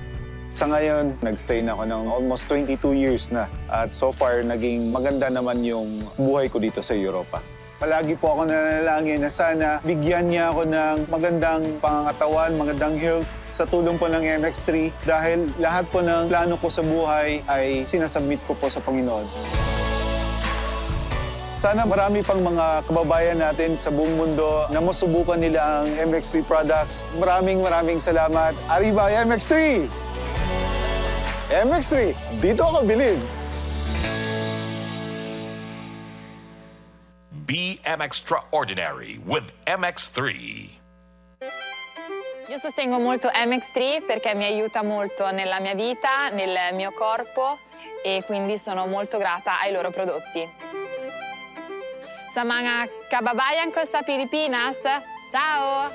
Sa ngayon, nag-stay na ako ng almost 22 years na. At so far, naging maganda naman yung buhay ko dito sa Europa. Palagi po ako nanalangin na sana bigyan niya ako ng magandang pangangatawan, magandang health sa tulong po ng MX3 dahil lahat po ng plano ko sa buhay ay sinasubmit ko po sa Panginoon. Sana marami pang mga kababayan natin sa buong mundo na masubukan nila ang MX3 products. Maraming salamat. Arriba MX3! MX3, dito ako bilib! Be extraordinary with MX3. Io sostengo molto MX3 perché mi aiuta molto nella mia vita, nel mio corpo e quindi sono molto grata ai loro prodotti. Sa mga kababayan ko sa Pilipinas, ciao!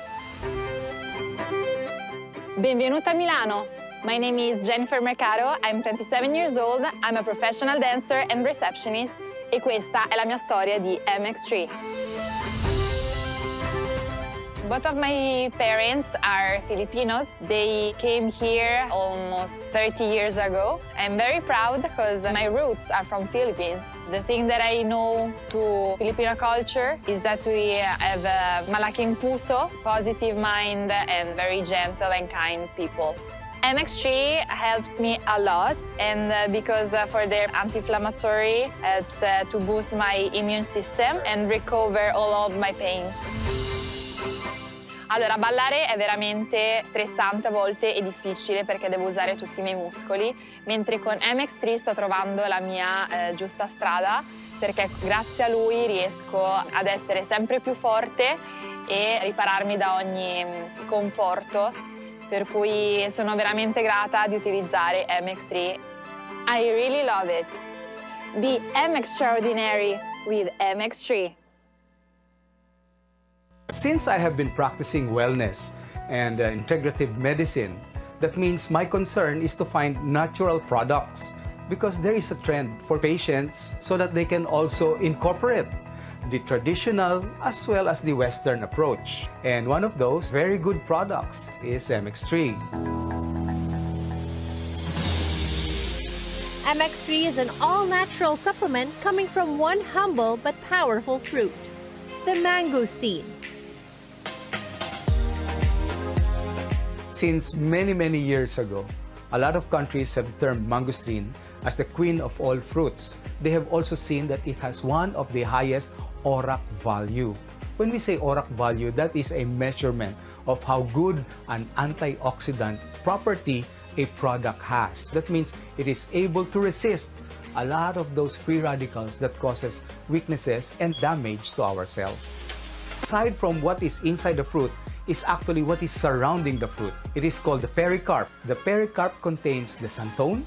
Benvenuta a Milano! My name is Jennifer Mercado, I'm 27 years old, I'm a professional dancer and receptionist e questa è la mia storia di MX3. Both of my parents are Filipinos. They came here almost 30 years ago. I'm very proud because my roots are from Philippines. The thing that I know to Filipino culture is that we have a malaking puso, positive mind, and very gentle and kind people. MX3 helps me a lot, and because for their anti-inflammatory helps to boost my immune system and recover all of my pains. Allora, ballare è veramente stressante a volte e difficile perché devo usare tutti i miei muscoli, mentre con MX3 sto trovando la mia giusta strada, perché grazie a lui riesco ad essere sempre più forte e ripararmi da ogni sconforto, per cui sono veramente grata di utilizzare MX3. I really love it. Be extraordinary with MX3. Since I have been practicing wellness and integrative medicine, that means my concern is to find natural products because there is a trend for patients so that they can also incorporate the traditional as well as the Western approach. And one of those very good products is MX3. MX3 is an all-natural supplement coming from one humble but powerful fruit, the mangosteen. Since many years ago, a lot of countries have termed mangosteen as the queen of all fruits. They have also seen that it has one of the highest ORAC value. When we say ORAC value, that is a measurement of how good an antioxidant property a product has. That means it is able to resist a lot of those free radicals that causes weaknesses and damage to our cells. Aside from what is inside the fruit, is actually what is surrounding the fruit. It is called the pericarp. The pericarp contains the xanthone,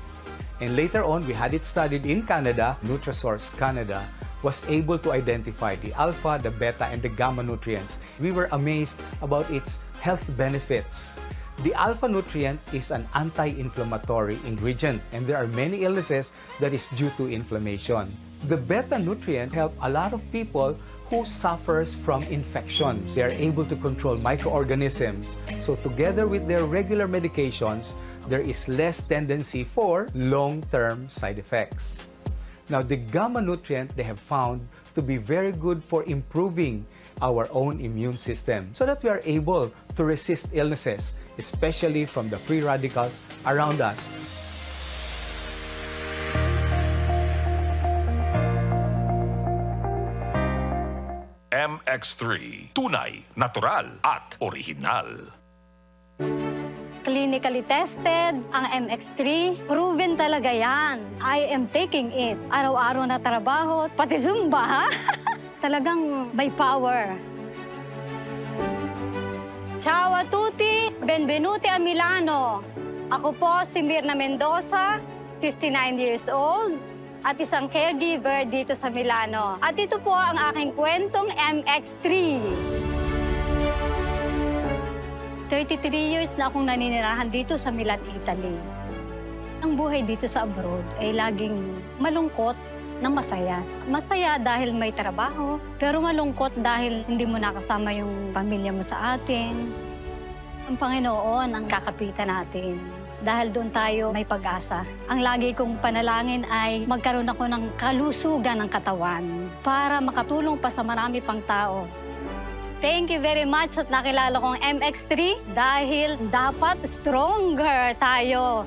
and later on we had it studied in Canada. Nutrasource Canada was able to identify the alpha, the beta, and the gamma nutrients. We were amazed about its health benefits. The alpha nutrient is an anti-inflammatory ingredient, and there are many illnesses that is due to inflammation. The beta nutrient help a lot of people who suffers from infections. They are able to control microorganisms. So together with their regular medications, there is less tendency for long-term side effects. Now, the gamma nutrient they have found to be very good for improving our own immune system so that we are able to resist illnesses, especially from the free radicals around us. MX3, tunay, natural at original. Clinically tested, ang MX3, proven talaga yan. I am taking it. Araw-araw na trabaho, pati Zumba, ha? Talagang may power. Ciao a tutti, benvenuti a Milano. Ako po si Mirna Mendoza, 59 years old, at isang caregiver dito sa Milano. At ito po ang aking kwentong MX3. 33 years na akong naninirahan dito sa Milan, Italy. Ang buhay dito sa abroad ay laging malungkot na masaya. Masaya dahil may trabaho, pero malungkot dahil hindi mo nakasama yung pamilya mo sa atin. Ang Panginoon ang kakapitan natin. Dahil doon tayo may pag-asa. Ang lagi kong panalangin ay magkaroon ako ng kalusugan ng katawan para makatulong pa sa marami pang tao. Thank you very much at nakilala kong MX3 dahil dapat stronger tayo.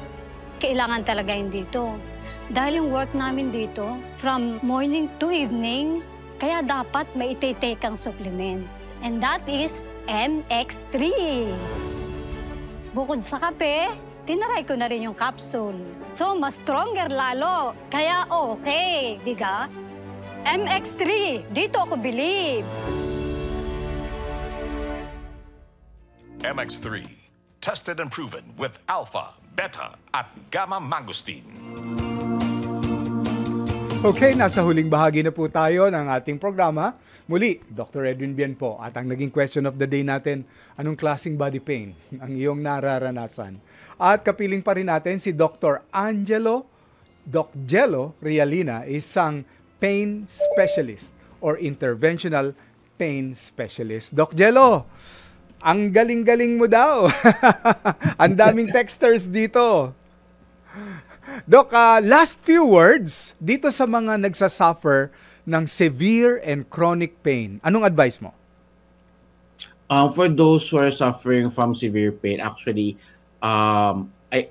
Kailangan talaga yun dito. Dahil yung work namin dito, from morning to evening, kaya dapat may iti-take ang supplement. And that is MX3. Bukod sa kape, tinaray ko na rin yung capsule. So, mas stronger lalo. Kaya okay, diga? MX3, dito ako believe. MX3, tested and proven with alpha, beta, at gamma mangosteen. Okay, nasa huling bahagi na po tayo ng ating programa. Muli, Dr. Edwin Bien po. At ang naging question of the day natin, anong klaseng body pain ang iyong nararanasan? At kapiling pa rin natin si Dr. Doc Jello Rialina, isang pain specialist or interventional pain specialist. Doc Jello, Ang galing-galing mo daw. Ang daming texters dito. Doc, last few words dito sa mga nagsasuffer ng severe and chronic pain. Anong advice mo? For those who are suffering from severe pain, actually,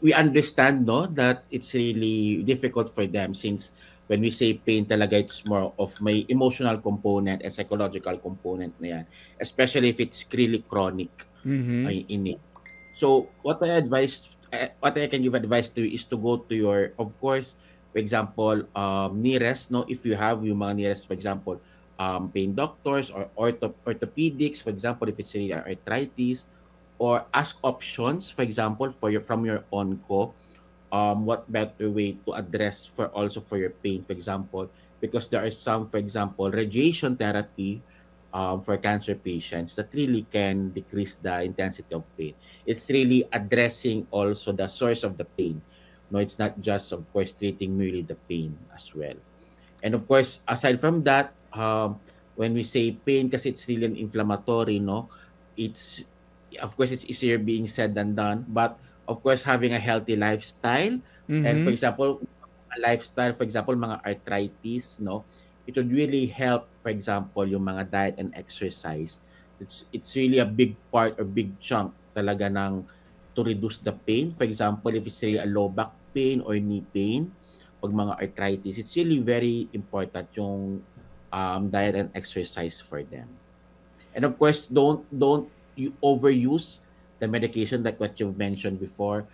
we understand that it's really difficult for them since when we say pain talaga, it's more of my emotional component and psychological component na yan, especially if it's really chronic in it. So what I can give advice to you is to go to your, of course, for example, nearest, if you have yung mga nearest, for example, pain doctors or orthopedics, for example, if it's really arthritis, or ask options, for example, from your onco, what better way to address for your pain, for example, because there are some, for example, radiation therapy for cancer patients that really can decrease the intensity of pain. It's really addressing also the source of the pain. No, it's not just, of course, treating merely the pain as well. And of course, aside from that, when we say pain, kasi it's really an inflammatory, it's, of course, it's easier being said than done, but of course, having a healthy lifestyle, and for example, a lifestyle, for example, mga arthritis, it would really help, for example, yung mga diet and exercise. It's really a big part or big chunk talaga to reduce the pain. For example, if it's really a low back pain or knee pain, pag mga arthritis, it's really very important yung diet and exercise for them. And of course, don't you overuse the medication like what you've mentioned before,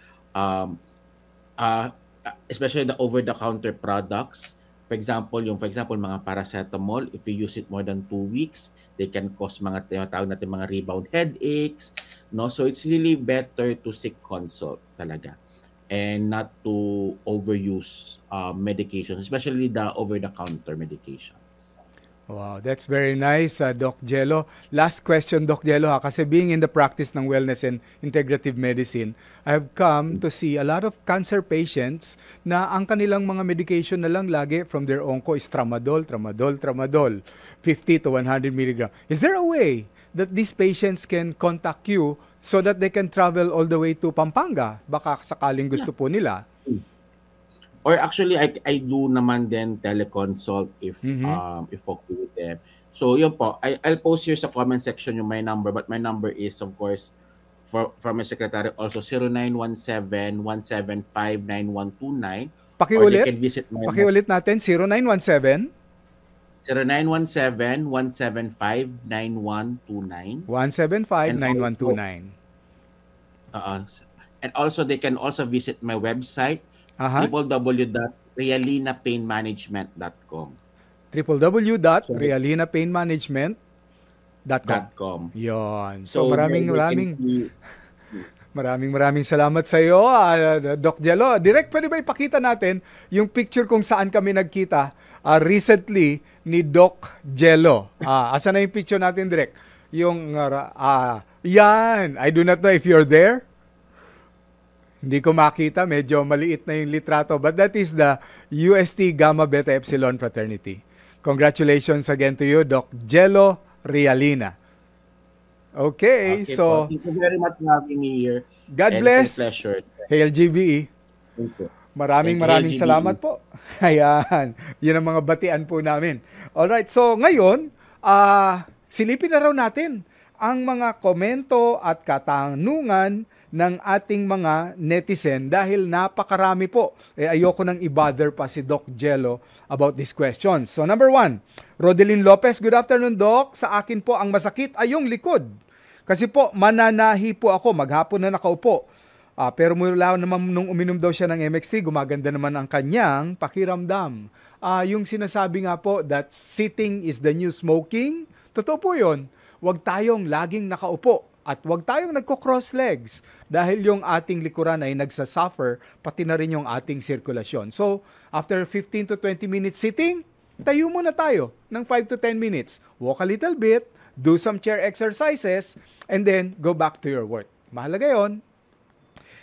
especially the over-the-counter products. For example, mga paracetamol, if you use it more than 2 weeks, they can cause mga tinatawag natin mga rebound headaches. So it's really better to seek consult talaga and not to overuse medications, especially the over-the-counter medications. Wow, that's very nice, Doc Jello. Last question, Doc Jello, kasi being in the practice ng wellness and integrative medicine, I have come to see a lot of cancer patients na ang kanilang mga medication na lang lagi from their onco is tramadol, 50 to 100 milligram. Is there a way that these patients can contact you so that they can travel all the way to Pampanga? Baka sakaling gusto po nila. Or actually, I do naman din teleconsult if okay with them. So yun po, I'll post here sa comment section yung my number, but my number is, of course, for my secretary also 0917-175-9129. Pakiulit? Or they can visit my Pakiulit natin, 0917? 0917-175-9129. 175-9129. And also, they can also visit my website, www.realinapainmanagement.com. www.realinapainmanagement.com. Yon. So maraming salamat sa iyo, Doc Jello. Direk, pwede ba ipakita natin yung picture kung saan kami nagkita recently ni Doc Jello? Asan na yung picture natin, Direk? Yung yan. I do not know if you're there. Hindi ko makita, medyo maliit na yung litrato, but that is the UST Gamma Beta Epsilon Fraternity. Congratulations again to you, Doc Jello Realina. Okay, so thank you very much for having me here. God bless. Pleasure. Hail GBE. Thank you. Maraming salamat po. Ayan, yun ang mga batian po namin. Alright, so ngayon, silipin na raw natin ang mga komento at katanungan ng ating mga netizen dahil napakarami po. Ayoko nang i-bother pa si Doc Jello about these questions. So number 1, Rodelyn Lopez, good afternoon, Doc. Sa akin po ang masakit ay yung likod. Kasi po mananahi po ako, maghapon na nakaupo. Pero mula naman nung uminom daw siya ng MX3, gumaganda naman ang kanyang pakiramdam. Yung sinasabi nga po that sitting is the new smoking, totoo po yun. Huwag tayong laging nakaupo. At huwag tayong nagko-cross legs dahil yung ating likuran ay nagsasuffer, pati na rin yung ating sirkulasyon. So, after 15 to 20 minutes sitting, tayo muna tayo ng 5 to 10 minutes. Walk a little bit, do some chair exercises, and then go back to your work. Mahalaga yon.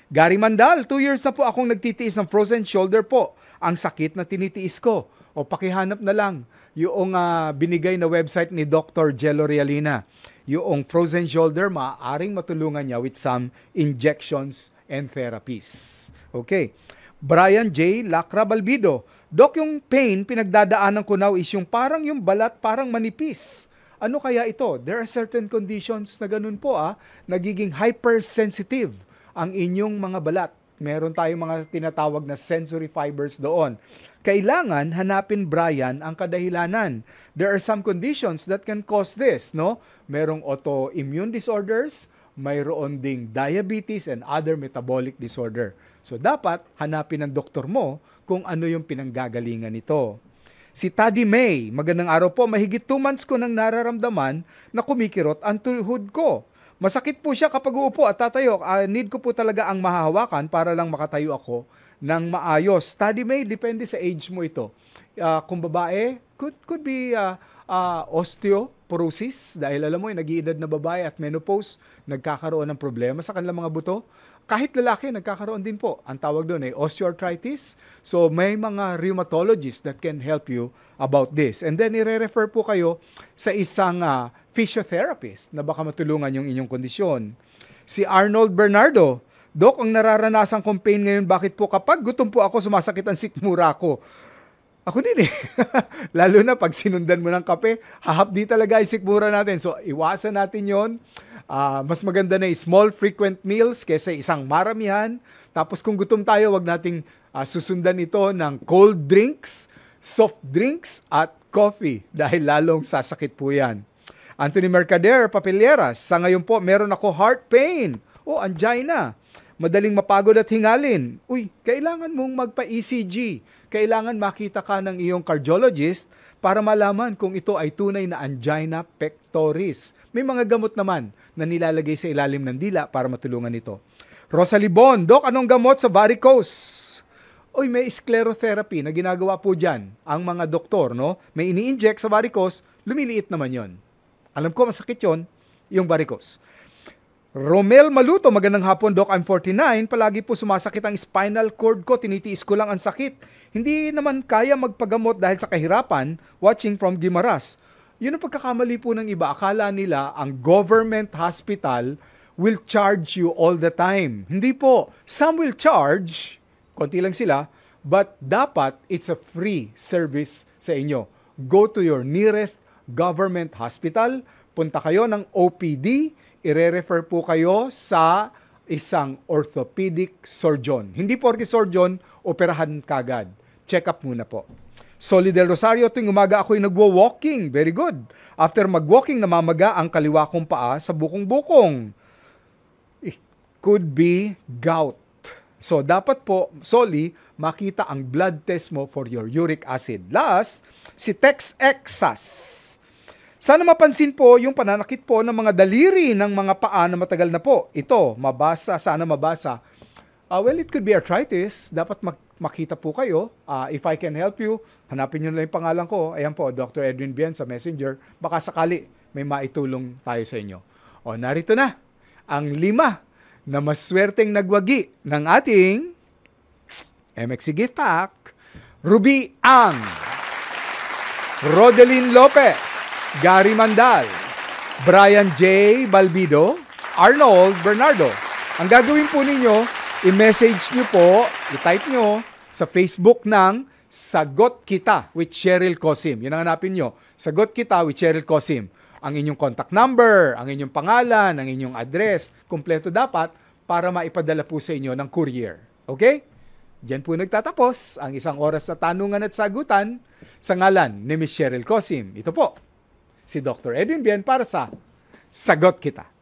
Gary Mandal, 2 years na po akong nagtitiis ng frozen shoulder po. Ang sakit na tinitiis ko. O pakihanap na lang yung binigay na website ni Dr. Jello Realina. yung frozen shoulder, maaaring matulungan niya with some injections and therapies. Okay. Brian J. Lacra Balbido. Doc, yung pain, pinagdadaanan ko now is yung parang yung balat, parang manipis. Ano kaya ito? There are certain conditions na ganun po, nagiging hypersensitive ang inyong mga balat. Meron tayong mga tinatawag na sensory fibers doon. Kailangan hanapin, Brian, ang kadahilanan. There are some conditions that can cause this, no? Merong autoimmune disorders, mayroon ding diabetes and other metabolic disorder. So dapat hanapin ng doktor mo kung ano yung pinanggagalingan nito. Si Taddy May, magandang araw po, mahigit 2 months ko nang nararamdaman na kumikirot ang tuhod ko. Masakit po siya kapag uupo at tatayo. Need ko po talaga ang mahahawakan para lang makatayo ako ng maayos. Taddy May, depende sa age mo ito. Kung babae, could be osteoporosis dahil alam mo, nag-iedad na babae at menopause, nagkakaroon ng problema sa kanilang mga buto. Kahit lalaki, nagkakaroon din po. Ang tawag doon ay osteoarthritis. So may mga rheumatologists that can help you about this. And then i-refer po kayo sa isang physiotherapist na baka matulungan yung inyong kondisyon. Si Arnold Bernardo, Doc, ang nararanasan kong pain ngayon, bakit po kapag gutom po ako, sumasakit ang sikmura ko? Ako din Lalo na pag sinundan mo ng kape, hahapdi talaga yung sikmura natin. So iwasan natin yon. Mas maganda na small frequent meals kaysa isang maramihan. Tapos kung gutom tayo, wag nating susundan ito ng cold drinks, soft drinks at coffee dahil lalong sasakit po yan. Anthony Mercader, Papeleras, sa ngayon po meron ako heart pain o angina. Madaling mapagod at hingalin. Uy, kailangan mong magpa-ECG. Kailangan makita ka ng iyong cardiologist para malaman kung ito ay tunay na angina pectoris. May mga gamot naman na nilalagay sa ilalim ng dila para matulungan ito. Rosalie Bon, Doc, anong gamot sa varicose? Uy, may sclerotherapy na ginagawa po dyan ang mga doktor, no? May ini-inject sa varicose, lumiliit naman yon. Alam ko, masakit yon, yung varicose. Romel Maluto, magandang hapon, Doc. I'm 49. Palagi po sumasakit ang spinal cord ko. Tinitiis ko lang ang sakit. Hindi naman kaya magpagamot dahil sa kahirapan. Watching from Guimaras. Yun ang pagkakamali po ng iba. Akala nila ang government hospital will charge you all the time. Hindi po. Some will charge, konti lang sila, but dapat it's a free service sa inyo. Go to your nearest government hospital. Punta kayo ng OPD. I-refer po kayo sa isang orthopedic surgeon. Hindi porke surgeon, operahan kagad. Check up muna po. Solid del Rosario, tuwing umaga ako'y nagwo-walking. Very good. After mag-walking, namamaga ang kaliwa kong paa sa bukong-bukong. It could be gout. So, dapat po, Soli, makita ang blood test mo for your uric acid. Last, si Tex Exas. Sana mapansin po yung pananakit po ng mga daliri ng mga paa na matagal na po. Ito, sana mabasa. Well, it could be arthritis. Dapat makita po kayo. If I can help you, hanapin nyo na yung pangalan ko. Ayan po, Dr. Edwin Bien sa Messenger. Baka sakali may maitulong tayo sa inyo. O, narito na ang 5 na maswerteng nagwagi ng ating MXC Gift Pack. Ruby Ang, Rodeline Lopez, Gary Mandal, Brian J. Balbido, Arnold Bernardo. Ang gagawin po ninyo, i-message nyo po, i-type nyo sa Facebook ng Sagot Kita with Cheryl Cosim. Yun ang hanapin nyo. Sagot Kita with Cheryl Cosim. Ang inyong contact number, ang inyong pangalan, ang inyong address, kumpleto dapat para maipadala po sa inyo ng courier. Okay? Diyan po nagtatapos ang isang oras na tanungan at sagutan sa ngalan ni Ms. Cheryl Cosim. Ito po, si Dr. Edwin Bien para sa Sagot Kita.